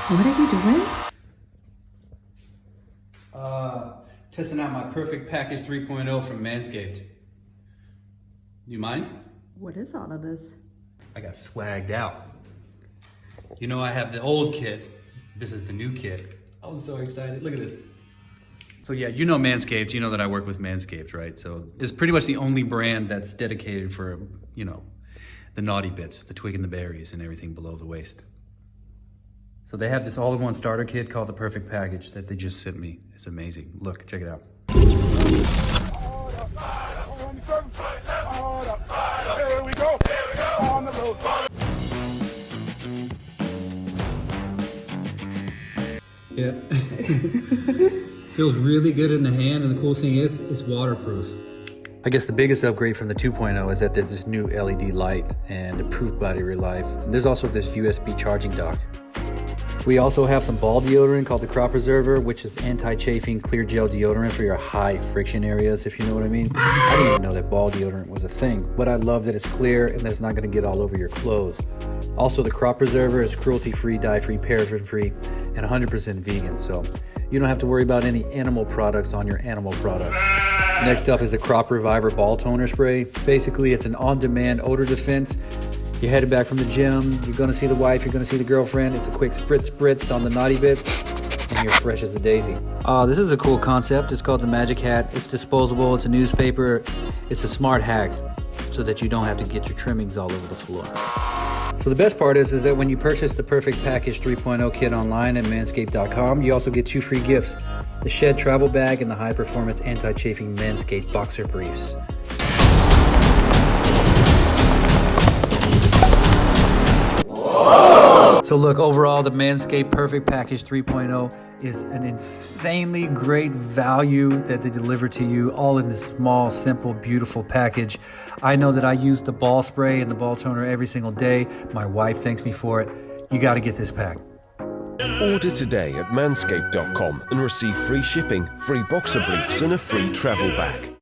What are you doing? Testing out my Perfect Package 3.0 from Manscaped. You mind? What is all of this? I got swagged out. You know, I have the old kit. This is the new kit. I'm so excited. Look at this. So yeah, you know Manscaped. You know that I work with Manscaped, right? So it's pretty much the only brand that's dedicated for, you know, the naughty bits, the twig and the berries and everything below the waist. So they have this all-in-one starter kit called the Perfect Package that they just sent me. It's amazing. Look, check it out. Here we go. On the road. Yeah. Feels really good in the hand, and the cool thing is, it's waterproof. I guess the biggest upgrade from the 2.0 is that there's this new LED light and improved battery life. And there's also this USB charging dock. We also have some ball deodorant called the Crop Preserver, which is anti-chafing clear gel deodorant for your high friction areas, if you know what I mean. I didn't even know that ball deodorant was a thing, but I love that it's clear and that it's not gonna get all over your clothes. Also, the Crop Preserver is cruelty-free, dye-free, paraben-free, and 100% vegan, so you don't have to worry about any animal products on your animal products. Next up is the Crop Reviver Ball Toner Spray. Basically, it's an on-demand odor defense. You're headed back from the gym, you're gonna see the wife, you're gonna see the girlfriend. It's a quick spritz on the naughty bits, and you're fresh as a daisy. This is a cool concept. It's called the Magic Hat. It's disposable, it's a newspaper. It's a smart hack so that you don't have to get your trimmings all over the floor. So the best part is that when you purchase the Perfect Package 3.0 kit online at manscaped.com, you also get 2 free gifts: the Shed Travel Bag and the High Performance Anti-Chafing Manscaped Boxer Briefs. So look, overall, the Manscaped Perfect Package 3.0 is an insanely great value that they deliver to you, all in this small, simple, beautiful package. I know that I use the ball spray and the ball toner every single day. My wife thanks me for it. You got to get this pack. Order today at manscaped.com and receive free shipping, free boxer briefs and a free travel bag.